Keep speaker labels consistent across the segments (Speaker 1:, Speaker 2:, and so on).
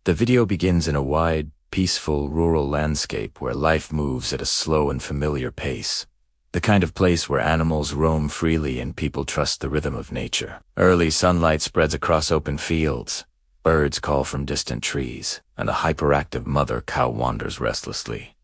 Speaker 1: The video begins in a wide, peaceful rural landscape where life moves at a slow and familiar pace. The kind of place where animals roam freely and people trust the rhythm of nature. Early sunlight spreads across open fields. Birds call from distant trees, and a hyperactive mother cow wanders restlessly.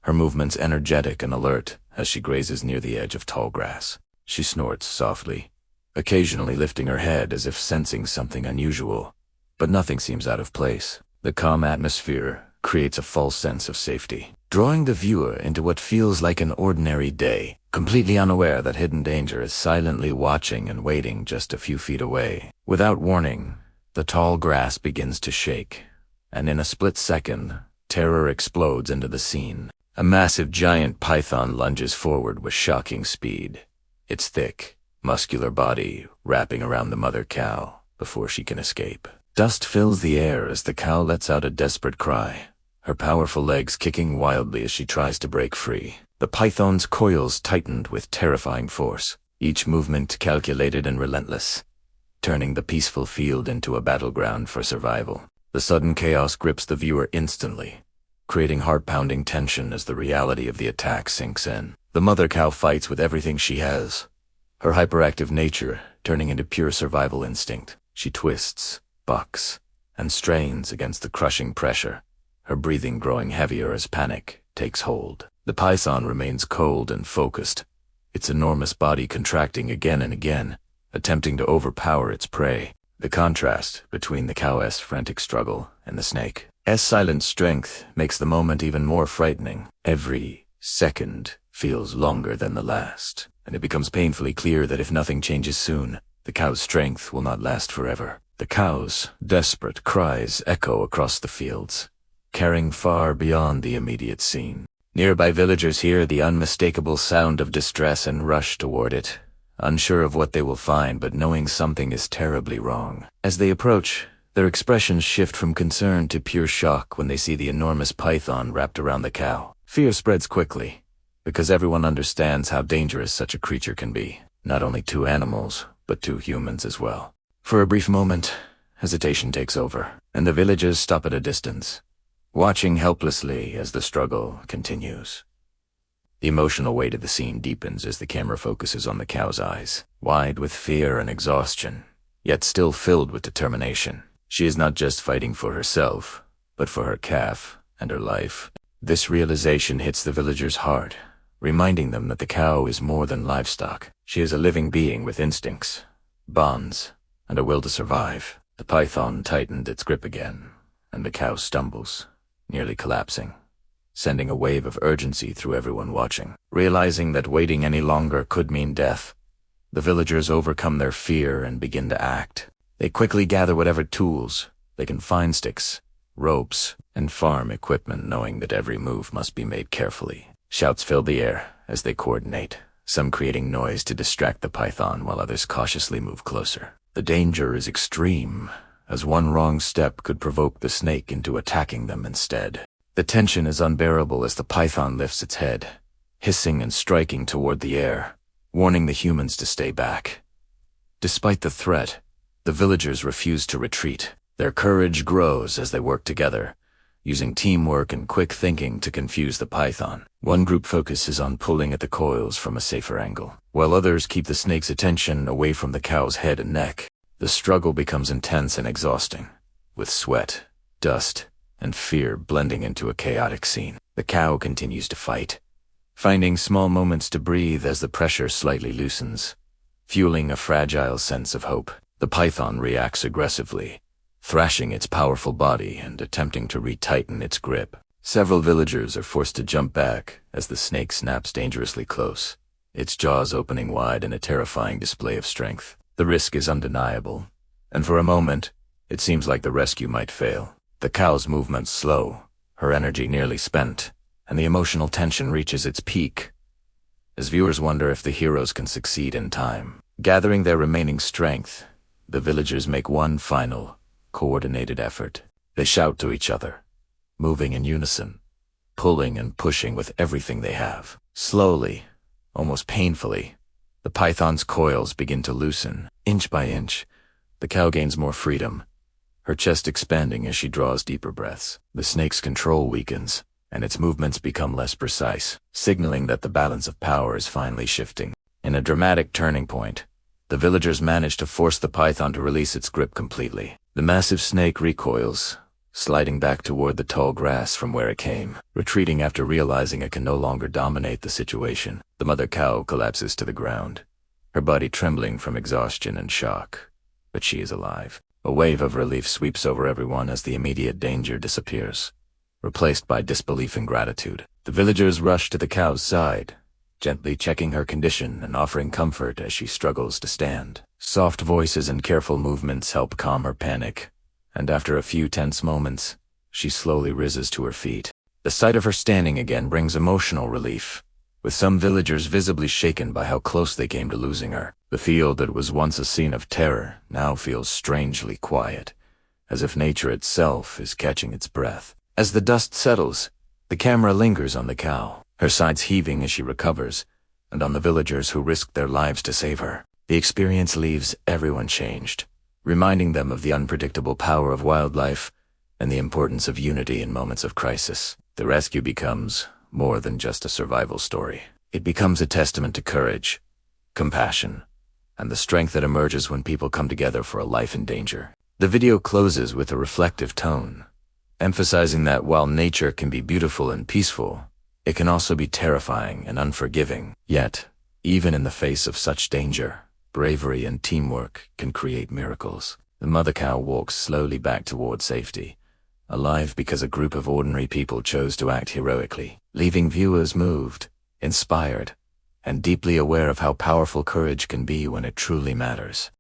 Speaker 1: Her movements energetic and alert as she grazes near the edge of tall grass. She snorts softly, occasionally lifting her head as if sensing something unusual, but nothing seems out of place. The calm atmosphere creates a false sense of safety, drawing the viewer into what feels like an ordinary day, completely unaware that hidden danger is silently watching and waiting just a few feet away. Without warning, the tall grass begins to shake, and in a split second, terror explodes into the scene. A massive giant python lunges forward with shocking speed, its thick, muscular body wrapping around the mother cow before she can escape. Dust fills the air as the cow lets out a desperate cry, her powerful legs kicking wildly as she tries to break free. The python's coils tightened with terrifying force, each movement calculated and relentless, turning the peaceful field into a battleground for survival. The sudden chaos grips the viewer instantly, creating heart-pounding tension as the reality of the attack sinks in. The mother cow fights with everything she has, her hyperactive nature turning into pure survival instinct. She twists, bucks, and strains against the crushing pressure, her breathing growing heavier as panic takes hold. The python remains cold and focused, its enormous body contracting again and again, attempting to overpower its prey. The contrast between the cow's frantic struggle and the snake's silent strength makes the moment even more frightening. Every second feels longer than the last, and it becomes painfully clear that if nothing changes soon, the cow's strength will not last forever. The cow's desperate cries echo across the fields, carrying far beyond the immediate scene. Nearby villagers hear the unmistakable sound of distress and rush toward it, unsure of what they will find but knowing something is terribly wrong. As they approach, their expressions shift from concern to pure shock when they see the enormous python wrapped around the cow. Fear spreads quickly, because everyone understands how dangerous such a creature can be, not only to animals, but to humans as well. For a brief moment, hesitation takes over, and the villagers stop at a distance, watching helplessly as the struggle continues. The emotional weight of the scene deepens as the camera focuses on the cow's eyes, wide with fear and exhaustion, yet still filled with determination. She is not just fighting for herself, but for her calf and her life. This realization hits the villagers hard, reminding them that the cow is more than livestock. She is a living being with instincts, bonds, and a will to survive. The python tightened its grip again, and the cow stumbles, nearly collapsing, sending a wave of urgency through everyone watching. Realizing that waiting any longer could mean death, the villagers overcome their fear and begin to act. They quickly gather whatever tools they can find, sticks, ropes, and farm equipment, knowing that every move must be made carefully. Shouts fill the air as they coordinate, some creating noise to distract the python while others cautiously move closer. The danger is extreme, as one wrong step could provoke the snake into attacking them instead. The tension is unbearable as the python lifts its head, hissing and striking toward the air, warning the humans to stay back. Despite the threat, the villagers refuse to retreat. Their courage grows as they work together, using teamwork and quick thinking to confuse the python. One group focuses on pulling at the coils from a safer angle, while others keep the snake's attention away from the cow's head and neck. The struggle becomes intense and exhausting, with sweat, dust, and fear blending into a chaotic scene. The cow continues to fight, finding small moments to breathe as the pressure slightly loosens, fueling a fragile sense of hope. The python reacts aggressively, thrashing its powerful body and attempting to retighten its grip. Several villagers are forced to jump back as the snake snaps dangerously close, its jaws opening wide in a terrifying display of strength. The risk is undeniable, and for a moment, it seems like the rescue might fail. The cow's movements slow, her energy nearly spent, and the emotional tension reaches its peak, as viewers wonder if the heroes can succeed in time. Gathering their remaining strength, the villagers make one final, coordinated effort. They shout to each other, moving in unison, pulling and pushing with everything they have. Slowly, almost painfully, the python's coils begin to loosen. Inch by inch, the cow gains more freedom, her chest expanding as she draws deeper breaths. The snake's control weakens, and its movements become less precise, signaling that the balance of power is finally shifting. In a dramatic turning point, the villagers manage to force the python to release its grip completely. The massive snake recoils, sliding back toward the tall grass from where it came. Retreating after realizing it can no longer dominate the situation, the mother cow collapses to the ground, her body trembling from exhaustion and shock. But she is alive. A wave of relief sweeps over everyone as the immediate danger disappears, replaced by disbelief and gratitude. The villagers rush to the cow's side, gently checking her condition and offering comfort as she struggles to stand. Soft voices and careful movements help calm her panic, and after a few tense moments, she slowly rises to her feet. The sight of her standing again brings emotional relief, with some villagers visibly shaken by how close they came to losing her. The field that was once a scene of terror now feels strangely quiet, as if nature itself is catching its breath. As the dust settles, the camera lingers on the cow, her sides heaving as she recovers, and on the villagers who risked their lives to save her. The experience leaves everyone changed, reminding them of the unpredictable power of wildlife and the importance of unity in moments of crisis. The rescue becomes more than just a survival story. It becomes a testament to courage, compassion, and the strength that emerges when people come together for a life in danger. The video closes with a reflective tone, emphasizing that while nature can be beautiful and peaceful, it can also be terrifying and unforgiving. Yet, even in the face of such danger, bravery and teamwork can create miracles. The mother cow walks slowly back toward safety, alive because a group of ordinary people chose to act heroically, leaving viewers moved, inspired, and deeply aware of how powerful courage can be when it truly matters.